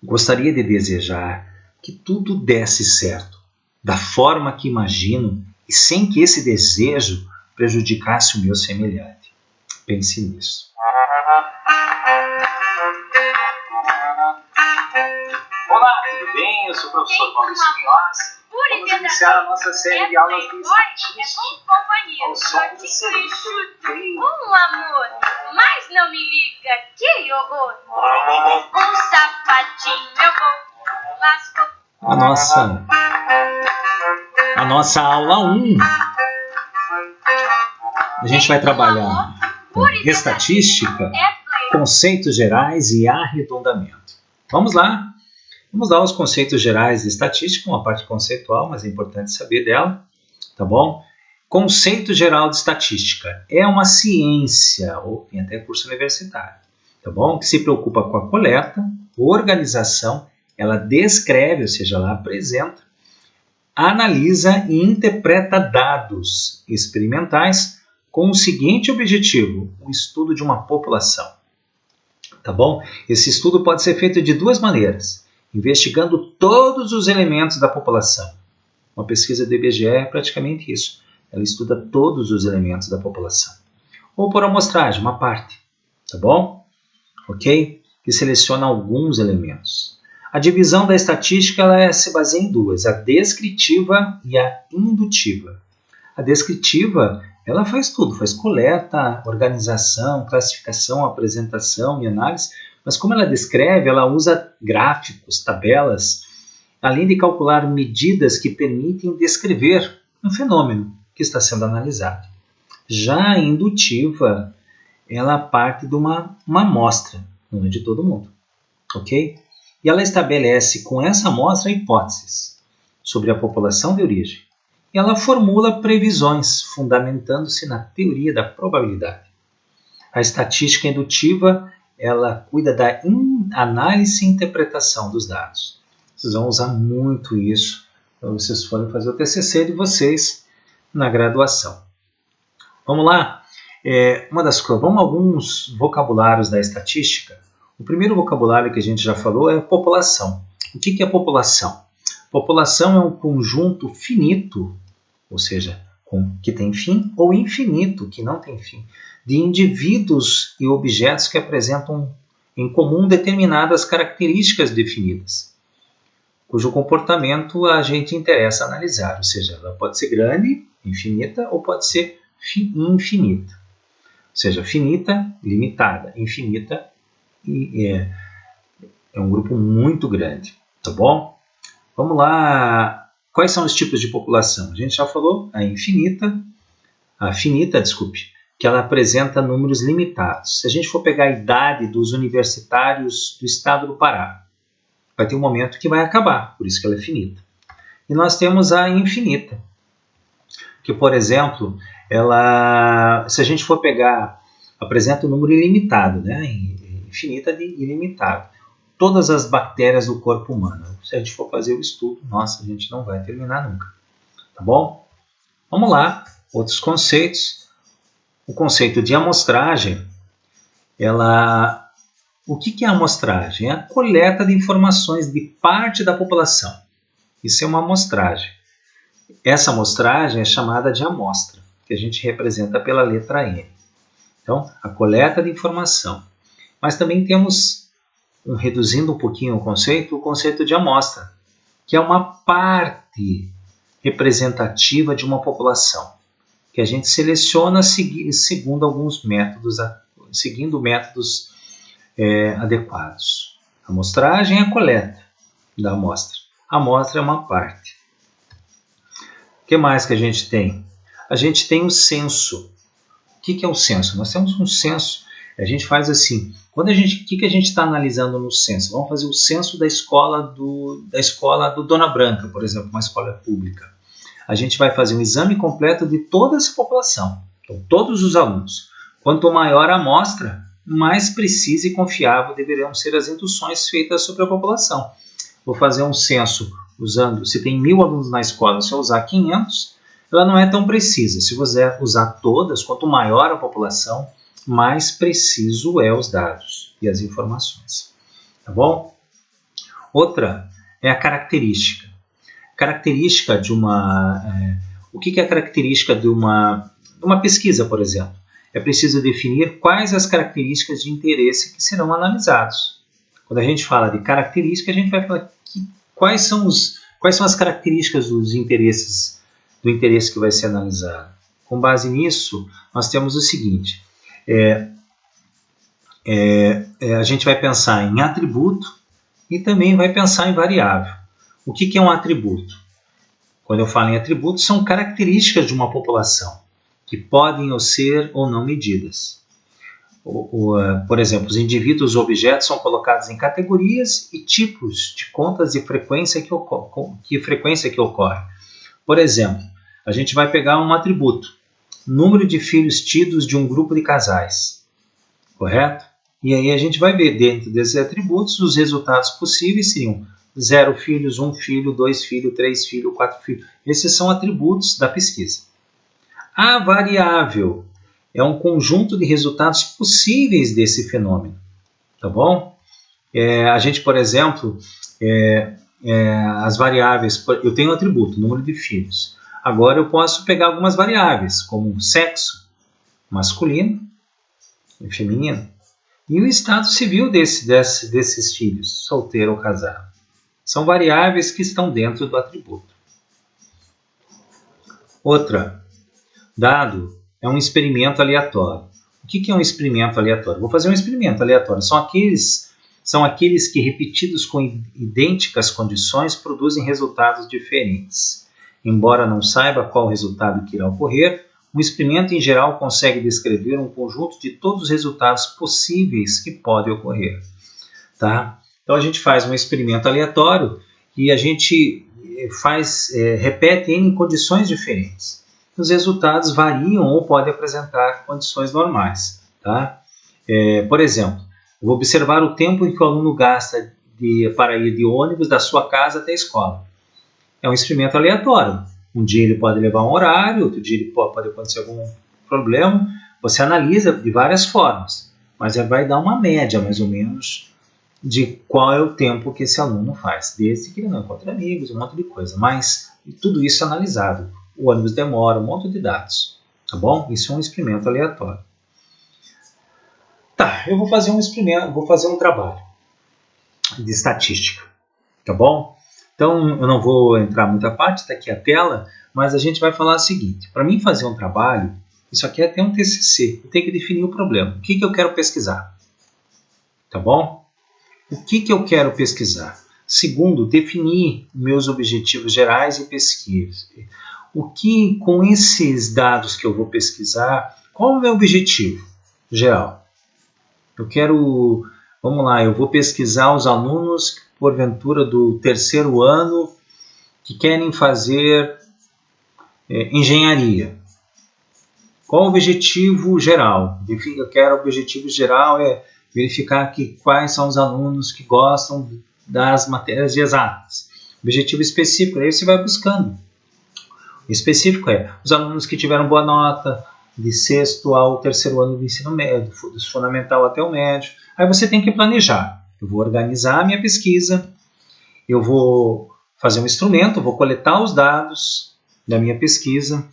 Gostaria de desejar que tudo desse certo, da forma que imagino e sem que esse desejo prejudicasse o meu semelhante. Pense nisso. Olá, tudo bem? Eu sou o professor Maurício Minhoz. Vamos iniciar a nossa série de aulas de estatística ao som do Celeste. Amor, mas não me liga, que horror. Um sapatinho eu vou, lascou. A nossa aula 1. A gente vai trabalhar com estatística, conceitos gerais e arredondamento. Vamos lá. Vamos dar os conceitos gerais de estatística, uma parte conceitual, mas é importante saber dela, tá bom? Conceito geral de estatística é uma ciência, ou tem até curso universitário, tá bom? Que se preocupa com a coleta, organização, ela descreve, ou seja, ela apresenta, analisa e interpreta dados experimentais com o seguinte objetivo: o estudo de uma população, tá bom? Esse estudo pode ser feito de duas maneiras: investigando todos os elementos da população. Uma pesquisa do IBGE é praticamente isso. Ela estuda todos os elementos da população. Ou por amostragem, uma parte. Tá bom? Ok? Que seleciona alguns elementos. A divisão da estatística ela se baseia em duas: a descritiva e a indutiva. A descritiva, ela faz tudo. Faz coleta, organização, classificação, apresentação e análise. Mas como ela descreve, ela usa gráficos, tabelas, além de calcular medidas que permitem descrever um fenômeno que está sendo analisado. Já a indutiva, ela parte de uma amostra, não é de todo mundo, ok? E ela estabelece com essa amostra hipóteses sobre a população de origem. E ela formula previsões, fundamentando-se na teoria da probabilidade. A estatística indutiva ela cuida da análise e interpretação dos dados. Vocês vão usar muito isso quando vocês forem fazer o TCC de vocês na graduação. Vamos lá? Vamos a alguns vocabulários da estatística. O primeiro vocabulário que a gente já falou é população. O que é população? População é um conjunto finito, ou seja, que tem fim, ou infinito, que não tem fim, de indivíduos e objetos que apresentam em comum determinadas características definidas, cujo comportamento a gente interessa analisar, ou seja, ela pode ser grande, infinita, ou pode ser infinita. Ou seja, finita, limitada, infinita, é um grupo muito grande, tá bom? Vamos lá. Quais são os tipos de população? A gente já falou a finita, que ela apresenta números limitados. Se a gente for pegar a idade dos universitários do estado do Pará, vai ter um momento que vai acabar, por isso que ela é finita. E nós temos a infinita, que, por exemplo, se a gente for pegar, apresenta um número ilimitado, né? Infinita de ilimitado. Todas as bactérias do corpo humano. Se a gente for fazer o estudo, nossa, a gente não vai terminar nunca. Tá bom? Vamos lá. Outros conceitos. O conceito de amostragem. O que é a amostragem? É a coleta de informações de parte da população. Isso é uma amostragem. Essa amostragem é chamada de amostra, que a gente representa pela letra M. Então, a coleta de informação. Mas também temos, reduzindo um pouquinho o conceito de amostra, que é uma parte representativa de uma população, que a gente seleciona seguindo alguns métodos, adequados. A amostragem é a coleta da amostra. A amostra é uma parte. O que mais que a gente tem? A gente tem o censo. O que é o censo? Nós temos um censo. A gente faz assim. O que a gente está analisando no censo? Vamos fazer o censo da escola do Dona Branca, por exemplo, uma escola pública. A gente vai fazer um exame completo de toda essa população, então, todos os alunos. Quanto maior a amostra, mais precisa e confiável deverão ser as induções feitas sobre a população. Vou fazer um censo usando, se tem 1000 alunos na escola, se eu usar 500, ela não é tão precisa. Se você usar todas, quanto maior a população, mais preciso é os dados e as informações. Tá bom? Outra é a característica. Característica de uma... o que é a característica de uma pesquisa, por exemplo? É preciso definir quais as características de interesse que serão analisados. Quando a gente fala de característica, a gente vai falar quais são as características do interesse que vai ser analisado. Com base nisso, nós temos o seguinte, a gente vai pensar em atributo e também vai pensar em variável. O que é um atributo? Quando eu falo em atributo, são características de uma população que podem ser ou não medidas. Por exemplo, os indivíduos ou objetos são colocados em categorias e tipos de contas de frequência que ocorre. Por exemplo, a gente vai pegar um atributo, número de filhos tidos de um grupo de casais, correto? E aí a gente vai ver dentro desses atributos os resultados possíveis seriam 0 filhos, 1 filho, 2 filhos, 3 filhos, 4 filhos. Esses são atributos da pesquisa. A variável é um conjunto de resultados possíveis desse fenômeno, tá bom? A gente, por exemplo, as variáveis, eu tenho um atributo, número de filhos. Agora eu posso pegar algumas variáveis, como sexo, masculino e feminino, e o estado civil desses filhos, solteiro ou casado. São variáveis que estão dentro do atributo. Outra, dado é um experimento aleatório. O que é um experimento aleatório? Vou fazer um experimento aleatório. São aqueles que, repetidos com idênticas condições, produzem resultados diferentes. Embora não saiba qual resultado que irá ocorrer, um experimento em geral consegue descrever um conjunto de todos os resultados possíveis que podem ocorrer. Tá? Então a gente faz um experimento aleatório e a gente repete em condições diferentes. Os resultados variam ou podem apresentar condições normais. Tá? Por exemplo, eu vou observar o tempo em que o aluno gasta para ir de ônibus da sua casa até a escola. É um experimento aleatório. Um dia ele pode levar um horário, outro dia ele pode acontecer algum problema. Você analisa de várias formas, mas vai dar uma média, mais ou menos, de qual é o tempo que esse aluno faz, desde que ele não encontre amigos, um monte de coisa. Mas tudo isso é analisado. O ônibus demora, um monte de dados. Tá bom? Isso é um experimento aleatório. Tá, eu vou fazer um experimento, vou fazer um trabalho de estatística. Tá bom? Então, eu não vou entrar muita parte, está aqui a tela, mas a gente vai falar o seguinte. Para mim fazer um trabalho, isso aqui é até um TCC. Eu tenho que definir o problema. O que eu quero pesquisar? Tá bom? O que eu quero pesquisar? Segundo, definir meus objetivos gerais e pesquisa. O que, com esses dados que eu vou pesquisar, qual é o meu objetivo geral? Eu quero, vamos lá, eu vou pesquisar os alunos, porventura, do terceiro ano, que querem fazer engenharia. Qual o objetivo geral? Eu quero o objetivo geral é verificar quais são os alunos que gostam das matérias de exatas. Objetivo específico, aí você vai buscando. O específico é os alunos que tiveram boa nota de sexto ao terceiro ano do ensino médio, do fundamental até o médio. Aí você tem que planejar. Eu vou organizar a minha pesquisa, eu vou fazer um instrumento, vou coletar os dados da minha pesquisa,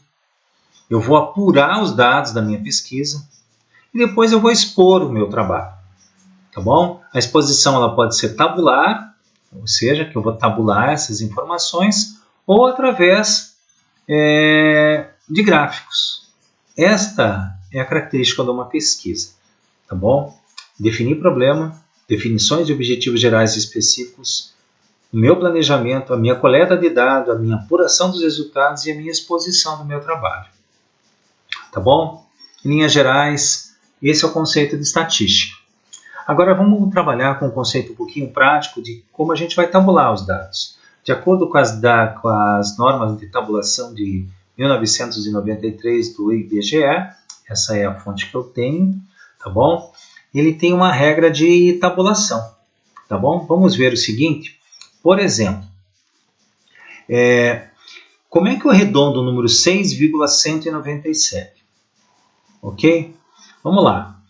eu vou apurar os dados da minha pesquisa e depois eu vou expor o meu trabalho. Tá bom? A exposição ela pode ser tabular, ou seja, que eu vou tabular essas informações, ou através de gráficos. Esta é a característica de uma pesquisa. Tá bom? Definir problema, definições de objetivos gerais e específicos, o meu planejamento, a minha coleta de dados, a minha apuração dos resultados e a minha exposição do meu trabalho. Tá bom? Em linhas gerais, esse é o conceito de estatística. Agora vamos trabalhar com um conceito um pouquinho prático de como a gente vai tabular os dados. De acordo com as normas de tabulação de 1993 do IBGE, essa é a fonte que eu tenho, tá bom? Ele tem uma regra de tabulação, tá bom? Vamos ver o seguinte, por exemplo, como é que eu arredondo o número 6,197? Ok? Vamos lá.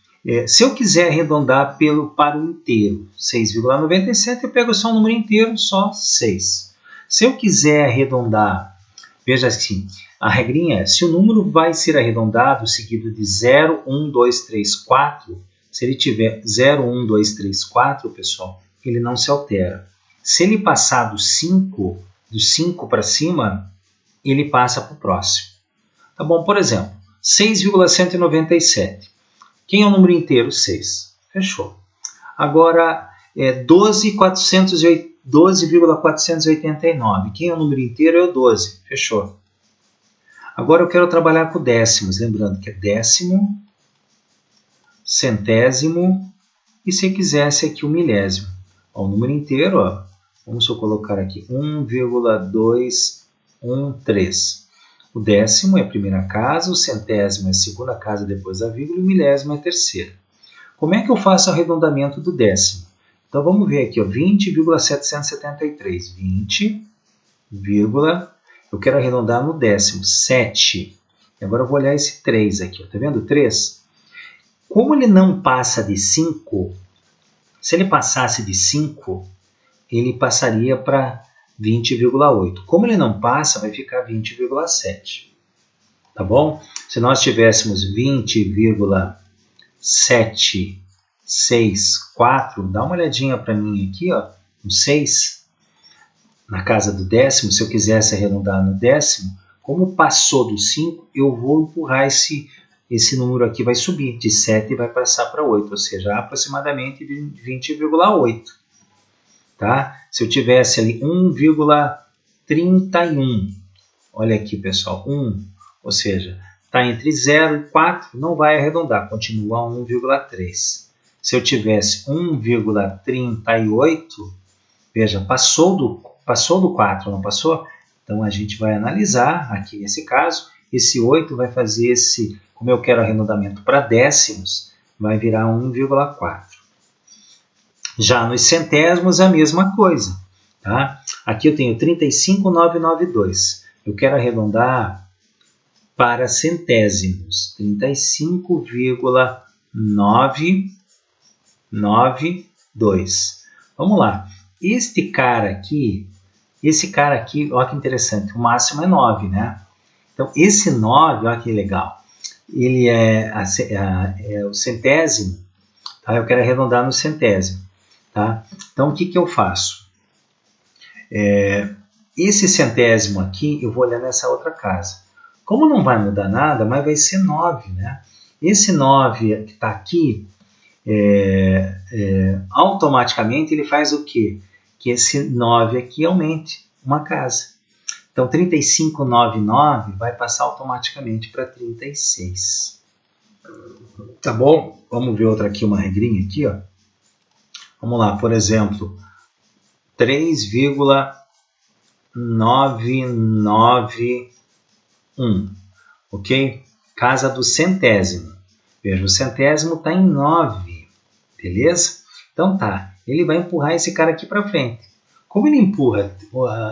Se eu quiser arredondar para o inteiro, 6,97, eu pego só um número inteiro, só 6. Se eu quiser arredondar, veja assim, a regrinha é, se o número vai ser arredondado seguido de 0, 1, 2, 3, 4, se ele tiver 0, 1, 2, 3, 4, pessoal, ele não se altera. Se ele passar do 5 para cima, ele passa para o próximo. Tá bom? Por exemplo, 6,197. Quem é o número inteiro? 6. Fechou. Agora, 12,489. Quem é o número inteiro? É o 12. Fechou. Agora eu quero trabalhar com décimos. Lembrando que é décimo, centésimo e, se quisesse, aqui o milésimo. Ó, o número inteiro, ó, vamos só colocar aqui 1,213. O décimo é a primeira casa, o centésimo é a segunda casa depois da vírgula e o milésimo é a terceira. Como é que eu faço o arredondamento do décimo? Então vamos ver aqui, 20,773. 20, eu quero arredondar no décimo, 7. E agora eu vou olhar esse 3 aqui, tá vendo? 3. Como ele não passa de 5, se ele passasse de 5, ele passaria para 20,8. Como ele não passa, vai ficar 20,7. Tá bom? Se nós tivéssemos 20,764, dá uma olhadinha para mim aqui, ó, um 6, na casa do décimo, se eu quisesse arredondar no décimo, como passou do 5, eu vou empurrar esse número aqui, vai subir de 7 e vai passar para 8, ou seja, aproximadamente 20,8. Tá? Se eu tivesse ali 1,31, olha aqui, pessoal, 1, ou seja, está entre 0 e 4, não vai arredondar, continua 1,3. Se eu tivesse 1,38, veja, passou do 4, não passou? Então a gente vai analisar aqui nesse caso, esse 8 vai fazer como eu quero arredondamento para décimos, vai virar 1,4. Já nos centésimos, a mesma coisa. Tá? Aqui eu tenho 35,992. Eu quero arredondar para centésimos. 35,992. Vamos lá. Esse cara aqui, olha que interessante, o máximo é 9, né? Então, esse 9, olha que legal, ele é o centésimo, tá? Eu quero arredondar no centésimo. Tá? Então, o que eu faço? Esse centésimo aqui, eu vou olhar nessa outra casa. Como não vai mudar nada, mas vai ser 9, né? Esse 9 que está aqui, automaticamente ele faz o quê? Que esse 9 aqui aumente uma casa. Então, 3599 vai passar automaticamente para 36. Tá bom? Vamos ver outra aqui, uma regrinha aqui, ó. Vamos lá, por exemplo, 3,991, ok? Casa do centésimo. Veja, o centésimo está em 9, beleza? Então tá, ele vai empurrar esse cara aqui para frente. Como ele empurra,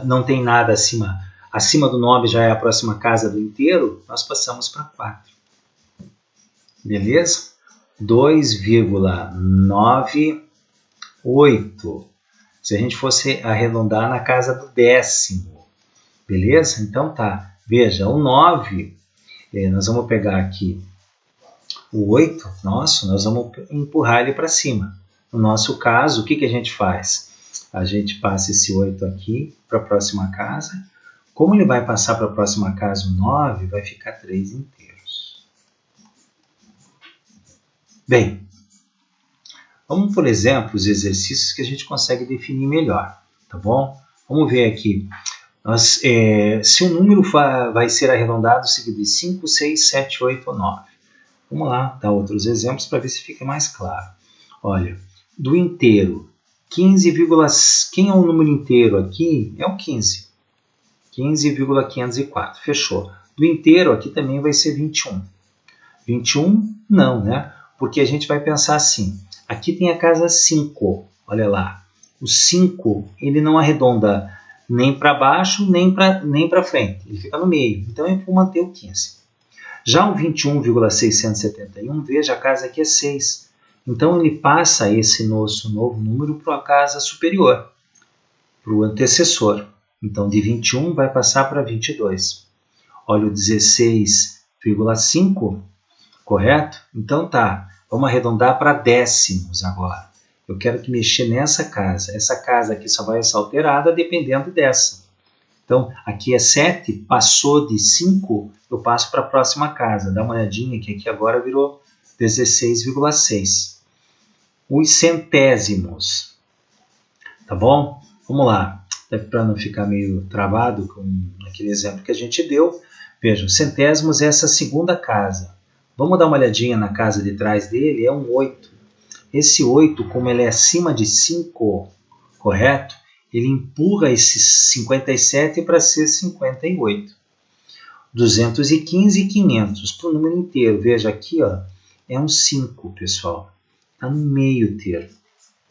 não tem nada acima do 9 já é a próxima casa do inteiro, nós passamos para 4. Beleza? 2,98. Se a gente fosse arredondar na casa do décimo, beleza? Então tá, veja, o 9, nós vamos pegar aqui o 8, nós vamos empurrar ele para cima. No nosso caso, o que a gente faz? A gente passa esse 8 aqui para a próxima casa. Como ele vai passar para a próxima casa o 9, vai ficar 3 inteiros. Bem, vamos, por exemplo, os exercícios que a gente consegue definir melhor, tá bom? Vamos ver aqui. Se o número vai ser arredondado seguido de 5, 6, 7, 8 ou 9. Vamos lá, dar outros exemplos para ver se fica mais claro. Olha, do inteiro, 15, quem é o número inteiro aqui? É o 15. 15,504, fechou. Do inteiro aqui também vai ser 21. 21 não, né? Porque a gente vai pensar assim. Aqui tem a casa 5, olha lá. O 5, ele não arredonda nem para baixo, nem para frente. Ele fica no meio. Então, eu vou manter o 15. Já o 21,671, veja, a casa aqui é 6. Então, ele passa esse nosso novo número para a casa superior, para o antecessor. Então, de 21 vai passar para 22. Olha o 16,5, correto? Então, tá. Vamos arredondar para décimos agora. Eu quero que mexer nessa casa. Essa casa aqui só vai ser alterada dependendo dessa. Então, aqui é 7, passou de 5, eu passo para a próxima casa. Dá uma olhadinha que aqui agora virou 16,6. Os centésimos. Tá bom? Vamos lá. Para não ficar meio travado com aquele exemplo que a gente deu. Veja, os centésimos é essa segunda casa. Vamos dar uma olhadinha na casa de trás dele, é um 8. Esse 8, como ele é acima de 5, correto? Ele empurra esse 57 para ser 58. 215 e 500 para o número inteiro. Veja aqui, ó, é um 5, pessoal. Está no meio termo.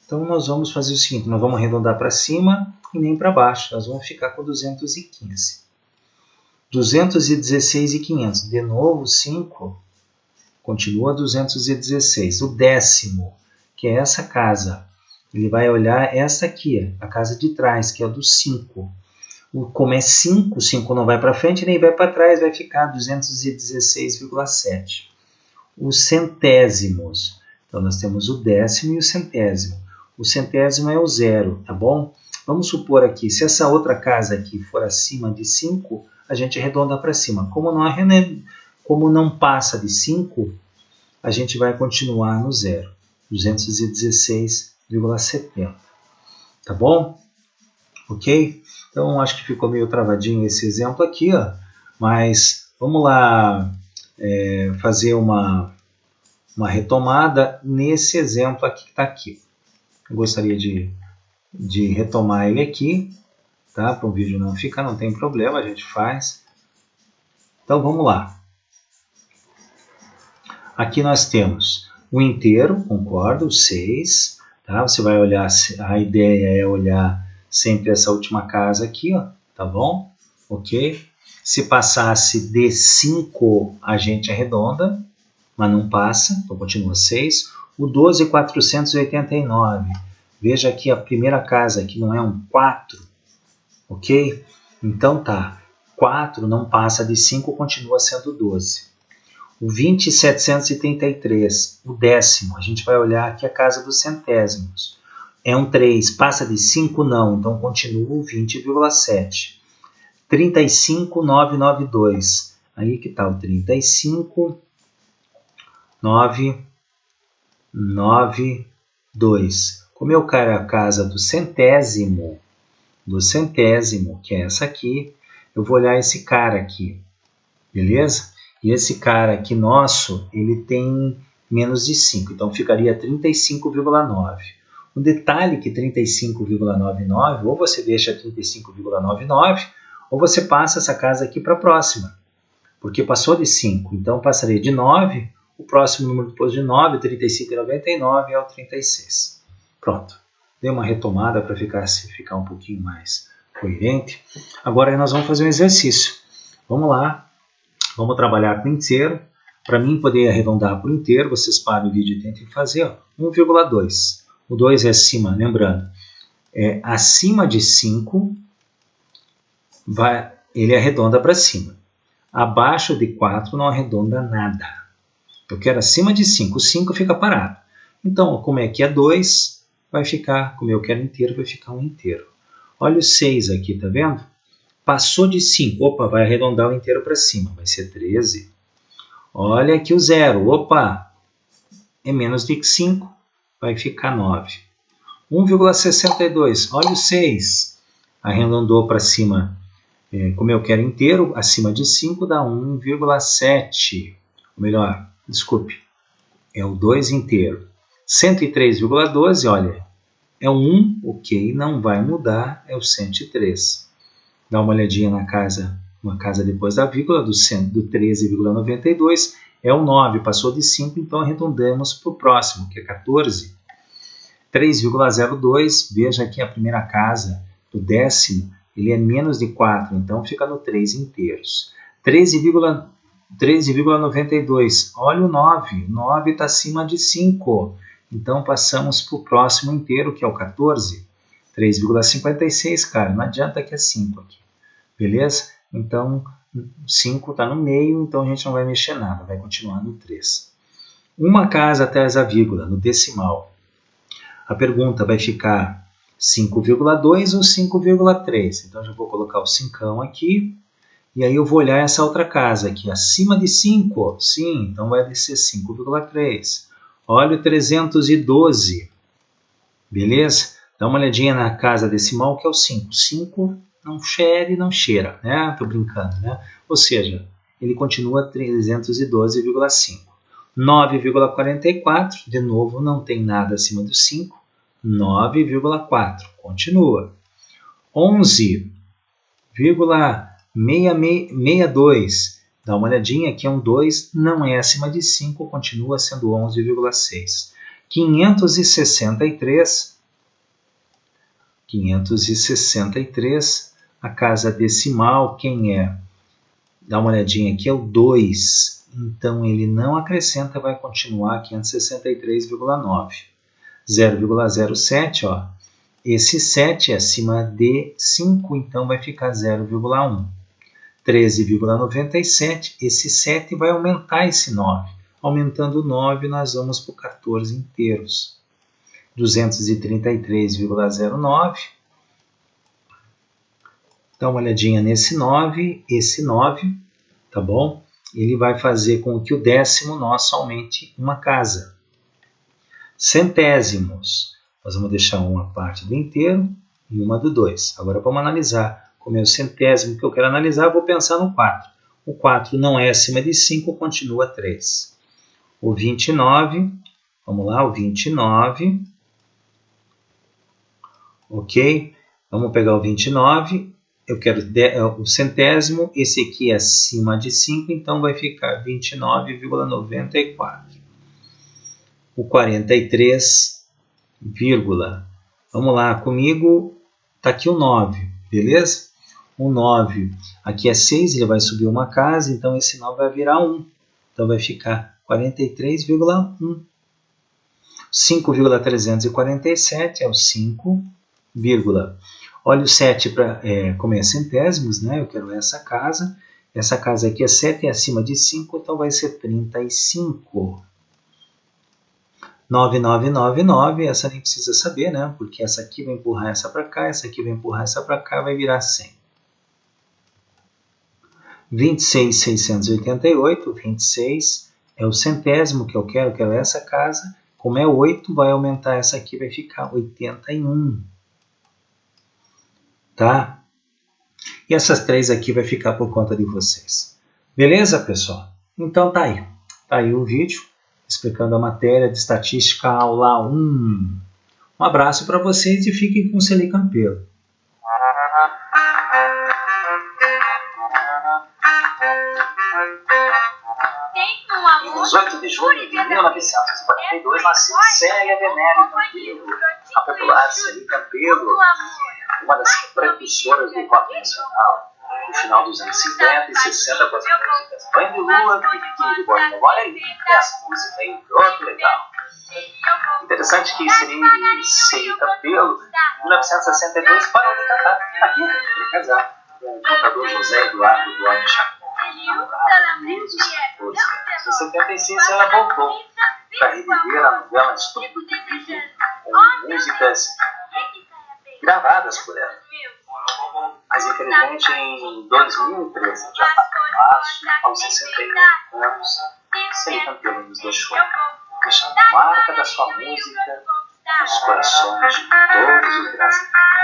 Então, nós vamos fazer o seguinte, nós vamos arredondar para cima e nem para baixo. Nós vamos ficar com 215. 216 e 500. De novo, 5. Continua 216. O décimo, que é essa casa. Ele vai olhar essa aqui, a casa de trás, que é a do 5. Como é 5, 5 não vai para frente nem vai para trás, vai ficar 216,7. Os centésimos. Então, nós temos o décimo e o centésimo. O centésimo é o 0, tá bom? Vamos supor aqui, se essa outra casa aqui for acima de 5, a gente arredonda para cima. Como não passa de 5, a gente vai continuar no 0. 216,70. Tá bom? Ok? Então, acho que ficou meio travadinho esse exemplo aqui, ó. Mas vamos lá fazer uma retomada nesse exemplo aqui que está aqui. Eu gostaria de retomar ele aqui, tá? Para o vídeo não ficar, não tem problema, a gente faz. Então, vamos lá. Aqui nós temos o inteiro, concordo, 6. Tá? Você vai olhar, a ideia é olhar sempre essa última casa aqui, ó, tá bom? Ok? Se passasse de 5, a gente arredonda, mas não passa, então continua 6. O 12,489. Veja aqui a primeira casa, aqui não é um 4, ok? Então tá, 4 não passa de 5, continua sendo 12. O 20,733, o décimo, a gente vai olhar aqui a casa dos centésimos. É um 3, passa de 5? Não, então continua o 20,7. 35,992, aí que tá o 35,992. Como eu quero a casa do centésimo, que é essa aqui, eu vou olhar esse cara aqui, beleza? E esse cara aqui nosso, ele tem menos de 5, então ficaria 35,9. O detalhe que 35,99, ou você deixa 35,99, ou você passa essa casa aqui para a próxima, porque passou de 5, então passaria de 9, o próximo número depois de 9, 35,99 é o 36. Pronto, dei uma retomada para ficar um pouquinho mais coerente. Agora nós vamos fazer um exercício. Vamos lá, vamos trabalhar com inteiro. Para mim poder arredondar para o inteiro, vocês param o vídeo e tentem fazer 1,2. O 2 é acima, lembrando, acima de 5, ele arredonda para cima. Abaixo de 4 não arredonda nada. Eu quero acima de 5, o 5 fica parado. Então, como é que é 2, vai ficar, como eu quero inteiro, vai ficar um inteiro. Olha o 6 aqui, tá vendo? Passou de 5, opa, vai arredondar o inteiro para cima, vai ser 13. Olha aqui o 0, opa, é menos de 5, vai ficar 9. 1,62, olha o 6, arredondou para cima, como eu quero inteiro, acima de 5 dá 1,7. Ou melhor, desculpe, é o 2 inteiro. 103,12, olha, é o 1, ok, não vai mudar, é o 103. Dá uma olhadinha na casa, uma casa depois da vírgula, do 13,92, é o 9, passou de 5, então arredondamos para o próximo, que é 14. 3,02, veja aqui a primeira casa do décimo, ele é menos de 4, então fica no 3 inteiros. 13,92. Olha o 9. 9 está acima de 5. Então, passamos para o próximo inteiro, que é o 14. 3,56, cara. Não adianta que é 5 aqui. Beleza? Então, 5 está no meio, então a gente não vai mexer nada. Vai continuar no 3. Uma casa atrás da vírgula, no decimal. A pergunta vai ficar 5,2 ou 5,3. Então, já vou colocar o 5 aqui. E aí eu vou olhar essa outra casa aqui, acima de 5. Sim, então vai ser 5,3. Olha o 312. Beleza? Dá uma olhadinha na casa decimal, que é o 5. 5 não fere, não cheira, né? Tô brincando, né? Ou seja, ele continua 312,5. 9,44, de novo, não tem nada acima do 5. 9,4, continua. 11,62, dá uma olhadinha, aqui é um 2, não é acima de 5, continua sendo 11,6. 563, a casa decimal, quem é? Dá uma olhadinha aqui, é o 2, então ele não acrescenta, vai continuar 563,9. 0,07, ó. Esse 7 é acima de 5, então vai ficar 0,1. 13,97, esse 7 vai aumentar esse 9. Aumentando o 9, nós vamos para o 14 inteiros. 233,09. Dá uma olhadinha nesse 9, esse 9, tá bom? Ele vai fazer com que o décimo nosso aumente uma casa. Centésimos. Nós vamos deixar uma parte do inteiro e uma do 2. Agora vamos analisar. Como é o centésimo que eu quero analisar, vou pensar no 4. O 4 não é acima de 5, continua 3. O 29, vamos lá, o 29. Ok? Vamos pegar o 29. Eu quero o centésimo. Esse aqui é acima de 5, então vai ficar 29,94. O 43, vamos lá, comigo está aqui o 9, beleza? O 9, aqui é 6, ele vai subir uma casa, então esse 9 vai virar 1. Então vai ficar 43,1. 5,347 é o 5, olha o 7 como é centésimos, né? Eu quero essa casa. Essa casa aqui é 7, é acima de 5, então vai ser 35. 9999, essa nem precisa saber, né? Porque essa aqui vai empurrar essa para cá, essa aqui vai empurrar essa para cá, vai virar 100. 26,688, 26 é o centésimo que eu quero essa casa. Como é 8, vai aumentar essa aqui, vai ficar 81. Tá? E essas três aqui vai ficar por conta de vocês. Beleza, pessoal? Então tá aí. Tá aí o vídeo explicando a matéria de estatística aula 1. Um abraço para vocês e fiquem com o Celi Campelo. 18 de junho de 1942, nasceu Célia Benério Campelo, a popular Celi Campelo, uma das precursoras do rock nacional. No final dos anos 50 e 60, com as músicas Banho de Lua, Piquinho de Boa Memória e essa música aí, outro legal. Interessante que Celi Campelo, em 1962, parou de cantar aqui, de casar com o contador José Eduardo Duarte Chacon. Em 76 ela voltou para reviver a novela Estúpido de Vivo, com músicas gravadas por ela. Mas infelizmente em 2013, já está em março, aos 61 anos, Celi Campelo nos deixou, deixando marca da sua música nos corações de todos os brasileiros.